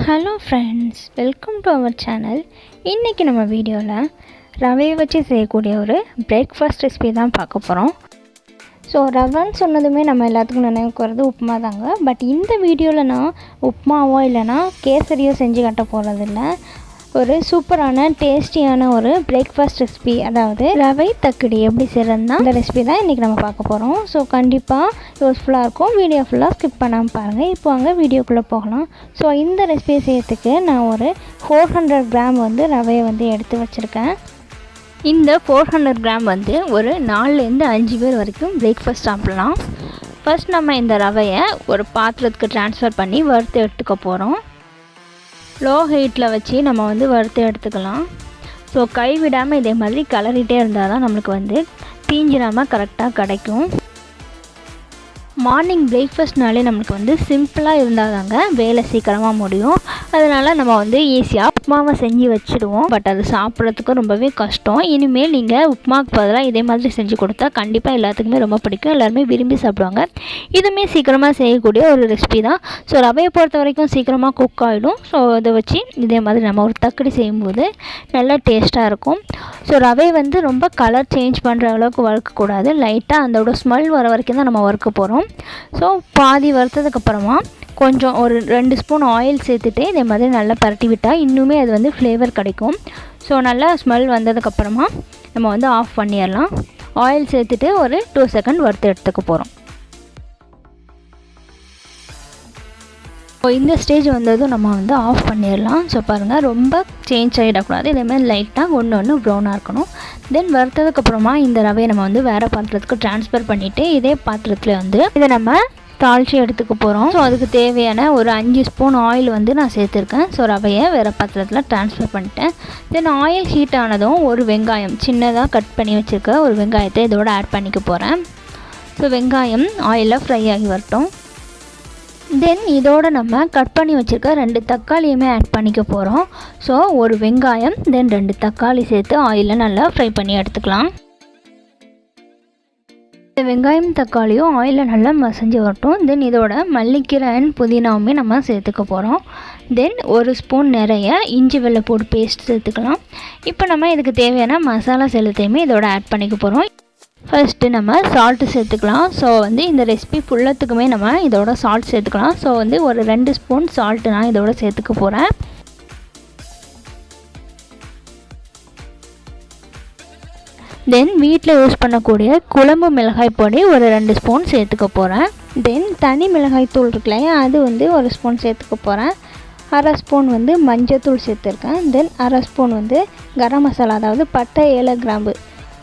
Hello friends, welcome to our channel. இன்றைக்கி நம்ம வீடியோவில் ரவையை வச்சு செய்யக்கூடிய ஒரு பிரேக்ஃபாஸ்ட் ரெசிபி தான் பார்க்க போகிறோம். ஸோ ரவைன்னு சொன்னதுமே நம்ம எல்லாத்துக்கும் நினைவுக்கு வரது உப்புமா தாங்க. பட் இந்த வீடியோவில் நான் உப்புமாவோ இல்லைனா கேசரியோ செஞ்சு கட்ட போகிறதில்ல. ஒரு சூப்பரான டேஸ்டியான ஒரு பிரேக்ஃபாஸ்ட் ரெசிபி, அதாவது ரவை தக்கடி எப்படி செய்கிறதுனா அந்த ரெசிபி தான் இன்றைக்கி நம்ம பார்க்க போகிறோம். ஸோ கண்டிப்பாக யூஸ்ஃபுல்லாக இருக்கும். வீடியோ ஃபுல்லாக ஸ்கிப் பண்ணாமல் பாருங்கள். இப்போ அங்கே வீடியோக்குள்ளே போகலாம். ஸோ இந்த ரெசிபியை செய்யறதுக்கு நான் ஒரு 400 கிராம் ரவையை எடுத்து வச்சுருக்கேன். இந்த 400 கிராம் ஒரு 4லேருந்து 5 பேர் வரைக்கும் பிரேக்ஃபாஸ்ட் சாப்பிட்லாம். ஃபர்ஸ்ட் நம்ம இந்த ரவையை ஒரு பாத்திரத்துக்கு ட்ரான்ஸ்ஃபர் பண்ணி வறுத்து எடுத்துக்க போகிறோம். லோ ஹீட்டில் வச்சு நம்ம வறுத்து எடுத்துக்கலாம். ஸோ கைவிடாமல் இதே மாதிரி கிளறிட்டே இருந்தால் தான் நம்மளுக்கு தீஞ்சிடாமல் கரெக்டாக கிடைக்கும். மார்னிங் பிரேக்ஃபாஸ்ட்னாலே நம்மளுக்கு சிம்பிளாக இருந்தால் தாங்க வேலை சீக்கிரமாக முடியும். அதனால் நம்ம ஈஸியாக உப்புமாவை செஞ்சு வச்சுடுவோம். பட் அது சாப்பிட்றதுக்கு ரொம்பவே கஷ்டம். இனிமேல் நீங்கள் உப்புமாவுக்கு பதிலாக இதே மாதிரி செஞ்சு கொடுத்தா கண்டிப்பாக எல்லாத்துக்குமே ரொம்ப பிடிக்கும். எல்லாருமே விரும்பி சாப்பிடுவாங்க. இதுவுமே சீக்கிரமாக செய்யக்கூடிய ஒரு ரெசிபி தான். ஸோ ரவையை பொறுத்த வரைக்கும் சீக்கிரமாக குக் ஆகிடும். ஸோ அதை வச்சு இதே மாதிரி நம்ம ஒரு தக்கடி செய்யும்போது நல்லா டேஸ்ட்டாக இருக்கும். ஸோ ரவை ரொம்ப கலர் சேஞ்ச் பண்ணுற அளவுக்கு வறுக்கக்கூடாது. லைட்டாக அதோட ஸ்மெல் வர வரைக்கும் தான் நம்ம வறுக்க போகிறோம். ஸோ பாதி வறுத்ததுக்கப்புறமா கொஞ்சம் ஒரு 2 ஸ்பூன் ஆயில் சேர்த்துட்டு இதே மாதிரி நல்லா பரட்டி விட்டால் இன்னுமே அது ஃப்ளேவர் கிடைக்கும். ஸோ நல்லா ஸ்மெல் வந்ததுக்கப்புறமா நம்ம ஆஃப் பண்ணிடலாம். ஆயில் சேர்த்துட்டு ஒரு 2 செகண்ட் வறுத்து எடுத்துக்க போகிறோம். ஸோ இந்த ஸ்டேஜ் வந்ததும் நம்ம ஆஃப் பண்ணிடலாம். ஸோ பாருங்கள், ரொம்ப சேஞ்ச் ஆகிடக்கூடாது. இதேமாதிரி லைட்டாக ஒன்று ப்ரௌனாக இருக்கணும். தென் வறுத்ததுக்கப்புறமா இந்த ரவையை நம்ம வேறு பாத்திரத்துக்கு ட்ரான்ஸ்ஃபர் பண்ணிவிட்டு இதே பாத்திரத்தில் இதை நம்ம தாளித்து எடுத்துக்க போகிறோம். ஸோ அதுக்கு தேவையான ஒரு 5 ஸ்பூன் ஆயில் நான் சேர்த்துருக்கேன். ஸோ ரவையை வேறு பாத்திரத்தில் ட்ரான்ஸ்ஃபர் பண்ணிட்டேன். தென் ஆயில் ஹீட் ஆனதும் ஒரு வெங்காயம் சின்னதாக கட் பண்ணி வச்சுருக்க ஒரு வெங்காயத்தை இதோடு ஆட் பண்ணிக்க போகிறேன். ஸோ வெங்காயம் ஆயிலில் ஃப்ரை ஆகி வரட்டும். தென் இதோடு நம்ம கட் பண்ணி வச்சுருக்க 2 தக்காளியுமே ஆட் பண்ணிக்க போகிறோம். ஸோ ஒரு வெங்காயம் தென் 2 தக்காளி சேர்த்து ஆயிலில் நல்லா ஃப்ரை பண்ணி எடுத்துக்கலாம். இந்த வெங்காயம் தக்காளியும் ஆயிலில் நல்லா மசிஞ்சு வரட்டும். தென் இதோட மல்லிக்கீரை அண்ட் புதினாவுமே நம்ம சேர்த்துக்க போகிறோம். தென் ஒரு ஸ்பூன் நிறைய இஞ்சி வெள்ளைப்பூடு பேஸ்ட் சேர்த்துக்கலாம். இப்போ நம்ம இதுக்கு தேவையான மசாலா எல்லாத்தையுமே இதோட ஆட் பண்ணிக்க போகிறோம். ஃபர்ஸ்ட்டு நம்ம சால்ட்டு சேர்த்துக்கலாம். ஸோ இந்த ரெசிபி ஃபுல்லத்துக்குமே நம்ம இதோட சால்ட் சேர்த்துக்கலாம். ஸோ ஒரு 2 ஸ்பூன் சால்ட்டு நான் இதோட சேர்த்துக்க போகிறேன். தென் வீட்டில் யூஸ் பண்ணக்கூடிய குழம்பு மிளகாய் பொடி ஒரு 2 ஸ்பூன் சேர்த்துக்க போகிறேன். தென் தனி மிளகாய் தூள் இருக்குல்லையா, அது ஒரு ஸ்பூன் சேர்த்துக்க போகிறேன். அரை ஸ்பூன் மஞ்சத்தூள் சேர்த்துருக்கேன். தென் அரை ஸ்பூன் கரம் மசாலா, அதாவது பட்டை ஏல கிராம்பு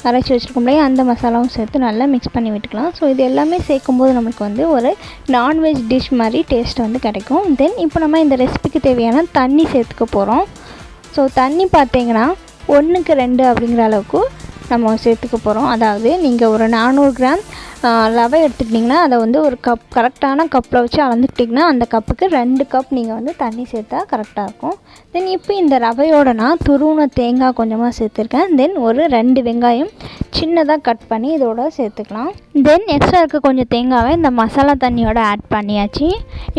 அரைச்சி வச்சுருக்கோம் இல்லையா, அந்த மசாலாவும் சேர்த்து நல்லா மிக்ஸ் பண்ணி விட்டுக்கலாம். ஸோ இது எல்லாமே சேர்க்கும்போது நம்மளுக்கு ஒரு நான்வெஜ் டிஷ் மாதிரி டேஸ்ட் கிடைக்கும். தென் இப்போ நம்ம இந்த ரெசிபிக்கு தேவையான தண்ணி சேர்த்துக்க போகிறோம். ஸோ தண்ணி பார்த்தீங்கன்னா 1க்கு 2 அப்படிங்கிற அளவுக்கு நம்ம சேர்த்துக்க போகிறோம். அதாவது நீங்கள் ஒரு 400 கிராம் ரவை எடுத்துக்கிட்டிங்கன்னா அதை ஒரு கப் கரெக்டான கப்பில் வச்சு அளந்துக்கிட்டிங்கன்னா அந்த கப்புக்கு 2 கப் நீங்கள் தண்ணி சேர்த்தா கரெக்டாக இருக்கும். தென் இப்போ இந்த ரவையோட நான் துருவின தேங்காய் கொஞ்சமாக சேர்த்துருக்கேன். தென் ஒரு 2 வெங்காயம் சின்னதாக கட் பண்ணி இதோட சேர்த்துக்கலாம். தென் எக்ஸ்ட்ரா இருக்க கொஞ்சம் தேங்காவை இந்த மசாலா தண்ணியோட ஆட் பண்ணியாச்சு.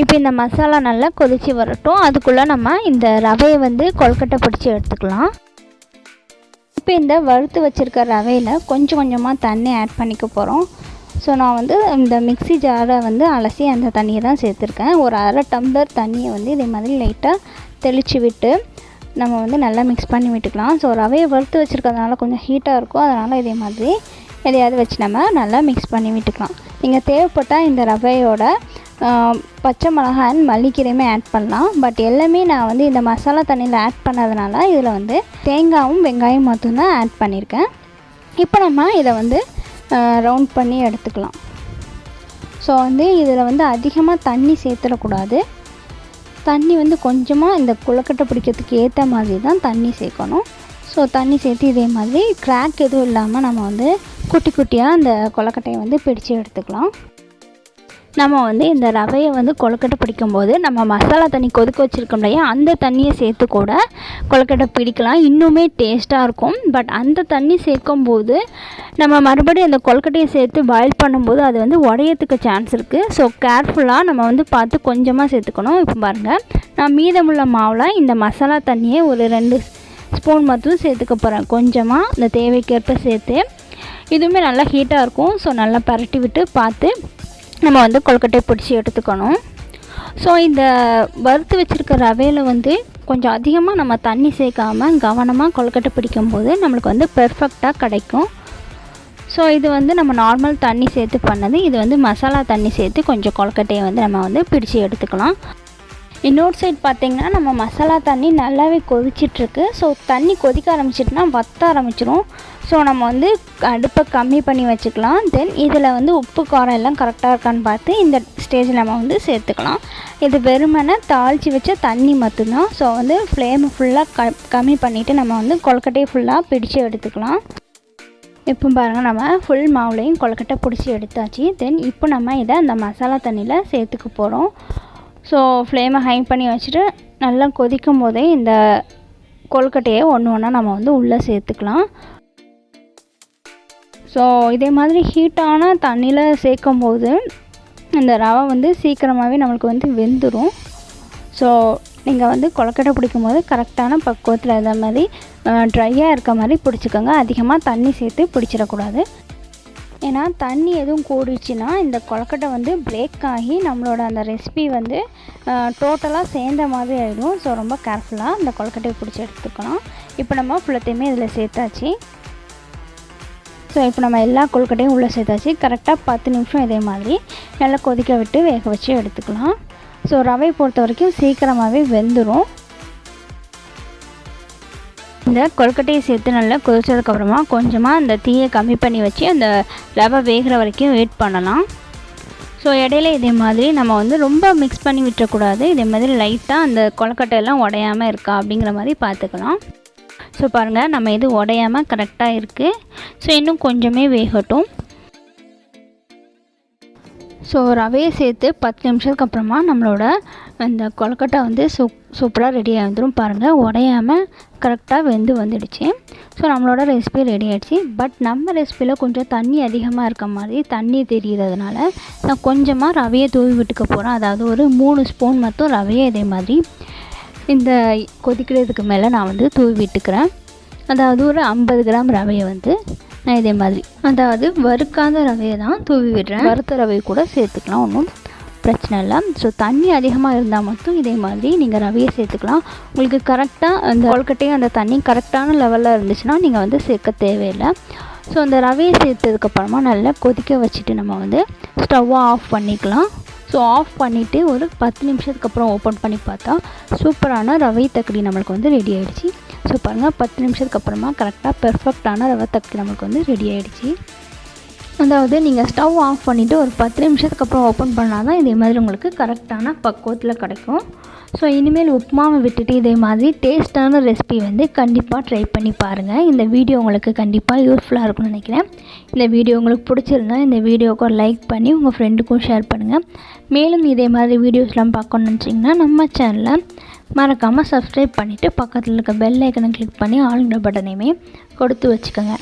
இப்போ இந்த மசாலா நல்லா கொதித்து வரட்டும். அதுக்குள்ளே நம்ம இந்த ரவையை கொழுக்கட்டை பிடிச்சி எடுத்துக்கலாம். இப்போ இந்த வறுத்து வச்சுருக்க ரவையில் கொஞ்சம் கொஞ்சமாக தண்ணி ஆட் பண்ணிக்க போகிறோம். ஸோ நான் இந்த மிக்ஸி ஜாரை அலசி அந்த தண்ணியை தான் சேர்த்துருக்கேன். ஒரு அரை டம்ளர் தண்ணியை இதே மாதிரி லைட்டாக தெளித்து விட்டு நம்ம நல்லா மிக்ஸ் பண்ணி விட்டுக்கலாம். ஸோ ரவையை வறுத்து வச்சுருக்கிறதுனால கொஞ்சம் ஹீட்டாக இருக்கும். அதனால் இதே மாதிரி எதையாவது வச்சு நம்ம நல்லா மிக்ஸ் பண்ணி விட்டுக்கலாம். நீங்கள் தேவைப்பட்டால் இந்த ரவையோட பச்சை மிளகாய் அண்ட் மல்லிக்கீரையுமே ஆட் பண்ணலாம். பட் எல்லாமே நான் இந்த மசாலா தண்ணியில் ஆட் பண்ணதுனால இதில் தேங்காயும் வெங்காயம் மட்டும்தான் ஆட் பண்ணியிருக்கேன். இப்போ நம்ம இதை ரவுண்ட் பண்ணி எடுத்துக்கலாம். ஸோ இதில் அதிகமாக தண்ணி சேர்த்துடக்கூடாது. தண்ணி கொஞ்சமாக இந்த கொழுக்கட்டை பிடிக்கிறதுக்கு ஏற்ற மாதிரி தான் தண்ணி சேர்க்கணும். ஸோ தண்ணி சேர்த்து இதே மாதிரி கிராக் எதுவும் இல்லாமல் நம்ம குட்டி குட்டியாக அந்த கொழுக்கட்டையை பிடிச்சி எடுத்துக்கலாம். நம்ம வந்து இந்த ரவையை வந்து கொழுக்கட்டை பிடிக்கும்போது நம்ம மசாலா தண்ணி கொதிக்க வச்சுருக்கோம் இல்லையா, அந்த தண்ணியை சேர்த்து கூட கொழுக்கட்டை பிடிக்கலாம், இன்னுமே டேஸ்ட்டாக இருக்கும். பட் அந்த தண்ணி சேர்க்கும்போது நம்ம மறுபடியும் அந்த கொழுக்கட்டையை சேர்த்து பாயில் பண்ணும்போது அது வந்து உடையத்துக்கு சான்ஸ் இருக்குது. ஸோ கேர்ஃபுல்லாக நம்ம வந்து பார்த்து கொஞ்சமாக சேர்த்துக்கணும். இப்போ பாருங்கள், நான் மீதமுள்ள மாவில் இந்த மசாலா தண்ணியை ஒரு 2 ஸ்பூன் மட்டும் சேர்த்துக்க போகிறேன். கொஞ்சமாக இந்த தேவைக்கேற்ப சேர்த்து, இதுவுமே நல்லா ஹீட்டாக இருக்கும். ஸோ நல்லா பரட்டி விட்டு பார்த்து நம்ம வந்து கொழுக்கட்டை பிடிச்சி எடுத்துக்கணும். ஸோ இந்த வறுத்து வச்சுருக்க ரவையில் வந்து கொஞ்சம் அதிகமாக நம்ம தண்ணி சேர்க்காமல் கவனமாக கொழுக்கட்டை பிடிக்கும்போது நம்மளுக்கு வந்து பெர்ஃபெக்டாக கிடைக்கும். ஸோ இது வந்து நம்ம நார்மல் தண்ணி சேர்த்து பண்ணது. இது வந்து மசாலா தண்ணி சேர்த்து கொஞ்சம் கொழுக்கட்டையை வந்து நம்ம வந்து பிடிச்சி எடுத்துக்கலாம். இன்னொரு சைட் பார்த்திங்கன்னா நம்ம மசாலா தண்ணி நல்லாவே கொதிச்சிட்ருக்கு. ஸோ தண்ணி கொதிக்க ஆரம்பிச்சிட்டுனா வத்த ஆரம்பிச்சிரும். ஸோ நம்ம வந்து அடுப்பை கம்மி பண்ணி வச்சுக்கலாம். தென் இதில் வந்து உப்பு காரம் எல்லாம் கரெக்டாக இருக்கான்னு பார்த்து இந்த ஸ்டேஜில் நம்ம வந்து சேர்த்துக்கலாம். இது வெறுமனே தாளித்து வச்ச தண்ணி மட்டும்தான். ஸோ வந்து ஃப்ளேமை ஃபுல்லாக கம்மி பண்ணிவிட்டு நம்ம வந்து கொழுக்கட்டையை ஃபுல்லாக பிடிச்சி எடுத்துக்கலாம். இப்போ பாருங்கள், நம்ம ஃபுல் மாவுலையும் கொழுக்கட்டை பிடிச்சி எடுத்தாச்சு. தென் இப்போ நம்ம இதை அந்த மசாலா தண்ணியில் சேர்த்துக்க போகிறோம். ஸோ ஃப்ளேமை ஹை பண்ணி வச்சுட்டு நல்லா கொதிக்கும் போதே இந்த கொழுக்கட்டையை ஒன்று ஒன்றா நம்ம வந்து உள்ளே சேர்த்துக்கலாம். ஸோ இதே மாதிரி ஹீட்டான தண்ணியில் சேர்க்கும் போது இந்த ரவை வந்து சீக்கிரமாகவே நம்மளுக்கு வந்து வெந்துடும். ஸோ நீங்கள் வந்து கொழுக்கட்டை பிடிக்கும் போது கரெக்டான பக்குவத்தில் இந்த மாதிரி ட்ரையாக இருக்க மாதிரி பிடிச்சிக்கோங்க. அதிகமாக தண்ணி சேர்த்து பிடிச்சிடக்கூடாது. ஏன்னா தண்ணி எதுவும் கூடிச்சுன்னா இந்த கொழுக்கட்டை வந்து பிரேக் ஆகி நம்மளோட அந்த ரெசிபி வந்து டோட்டலாக சேர்ந்த மாதிரி ஆகிடும். ஸோ ரொம்ப கேர்ஃபுல்லாக இந்த கொழுக்கட்டையை பிடிச்சி எடுத்துக்கலாம். இப்போ நம்ம ஃபுல்லத்தையுமே இதில் சேர்த்தாச்சு. ஸோ இப்போ நம்ம எல்லா கொழுக்கட்டையும் உள்ளே சேர்த்தாச்சு. கரெக்டாக 10 நிமிஷம் இதே மாதிரி நல்லா கொதிக்க விட்டு வேக வச்சு எடுத்துக்கலாம். ஸோ ரவை பொறுத்த வரைக்கும் சீக்கிரமாகவே வெந்துடும். இந்த கொழுக்கட்டையை சேர்த்து நல்லா கொதிச்சதுக்கப்புறமா கொஞ்சமாக அந்த தீயை கம்மி பண்ணி வச்சு அந்த ரவை வேகிற வரைக்கும் வெயிட் பண்ணலாம். ஸோ இடையில இதே மாதிரி நம்ம வந்து ரொம்ப மிக்ஸ் பண்ணி விட்டுறக்கூடாது. இதே மாதிரி லைட்டாக அந்த கொழுக்கட்டையெல்லாம் உடையாமல் இருக்கா அப்படிங்கிற மாதிரி பார்த்துக்கலாம். ஸோ பாருங்கள், நம்ம இது உடையாமல் கரெக்டாக இருக்குது. ஸோ இன்னும் கொஞ்சமே வேகட்டும். ஸோ ரவையை சேர்த்து 10 நிமிஷத்துக்கு அப்புறமா நம்மளோட அந்த கொழுக்கட்டை வந்து சூப்பராக ரெடியாக வந்துடும். பாருங்கள், உடையாமல் கரெக்டாக வெந்து வந்துடுச்சு. ஸோ நம்மளோட ரெசிபி ரெடி ஆகிடுச்சு. பட் நம்ம ரெசிபியில் கொஞ்சம் தண்ணி அதிகமாக இருக்க மாதிரி தண்ணி தெரிகிறதுனால நான் கொஞ்சமாக ரவையை தூவி விட்டுக்க போகிறேன். அதாவது ஒரு 3 ஸ்பூன் மட்டும் ரவையை இதே மாதிரி இந்த கொதிக்கிறதுக்கு மேலே நான் வந்து தூவி விட்டுக்கிறேன். அதாவது ஒரு 50 கிராம் ரவையை வந்து நான் இதே மாதிரி, அதாவது வறுக்காத ரவையை தான் தூவி விடுறேன். வறுத்த ரவையை கூட சேர்த்துக்கலாம், ஒன்றும் பிரச்சனை இல்லை. ஸோ தண்ணி அதிகமாக இருந்தால் மட்டும் இதே மாதிரி நீங்கள் ரவையை சேர்த்துக்கலாம். உங்களுக்கு கரெக்டாக அந்த கொழுக்கட்டையும் அந்த தண்ணி கரெக்டான லெவலில் இருந்துச்சுன்னா நீங்கள் வந்து சேர்க்க தேவையில்லை. ஸோ அந்த ரவையை சேர்த்ததுக்கப்புறமா நல்லா கொதிக்க வச்சுட்டு நம்ம வந்து ஸ்டவ்வை ஆஃப் பண்ணிக்கலாம். ஸோ ஆஃப் பண்ணிவிட்டு ஒரு 10 நிமிஷத்துக்கு அப்புறம் ஓப்பன் பண்ணி பார்த்தா சூப்பரான ரவை தக்கடி நம்மளுக்கு வந்து ரெடி ஆகிடுச்சு. ஸோ பாருங்கள், 10 நிமிஷத்துக்கு அப்புறமா கரெக்டாக பெர்ஃபெக்டான ரவை தக்கடி நம்மளுக்கு வந்து ரெடி ஆகிடுச்சு. அதாவது நீங்கள் ஸ்டவ் ஆஃப் பண்ணிவிட்டு ஒரு 10 நிமிஷத்துக்கு அப்புறம் ஓப்பன் பண்ணால் தான் இதே மாதிரி உங்களுக்கு கரெக்டான பக்குவத்தில் கிடைக்கும். ஸோ இனிமேல் உப்புமாவை விட்டுட்டு இதே மாதிரி டேஸ்ட்டான ரெசிபி வந்து கண்டிப்பாக ட்ரை பண்ணி பாருங்கள். இந்த வீடியோ உங்களுக்கு கண்டிப்பாக யூஸ்ஃபுல்லாக இருக்கும்னு நினைக்கிறேன். இந்த வீடியோ உங்களுக்கு பிடிச்சிருந்தா இந்த வீடியோவுக்கு ஒரு லைக் பண்ணி உங்கள் ஃப்ரெண்டுக்கும் ஷேர் பண்ணுங்கள். மேலும் இதே மாதிரி வீடியோஸ்லாம் பார்க்கணுன்னு நினச்சிங்கன்னா நம்ம சேனலை மறக்காமல் சப்ஸ்கிரைப் பண்ணிவிட்டு பக்கத்தில் இருக்க பெல் ஐக்கனை கிளிக் பண்ணி ஆளுங்கிற பட்டனையுமே கொடுத்து வச்சுக்கோங்க.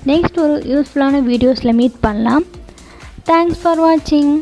நெக்ஸ்ட் ஒரு யூஸ்ஃபுல்லான வீடியோஸில் மீட் பண்ணலாம். தேங்க்ஸ் ஃபார் வாட்சிங்.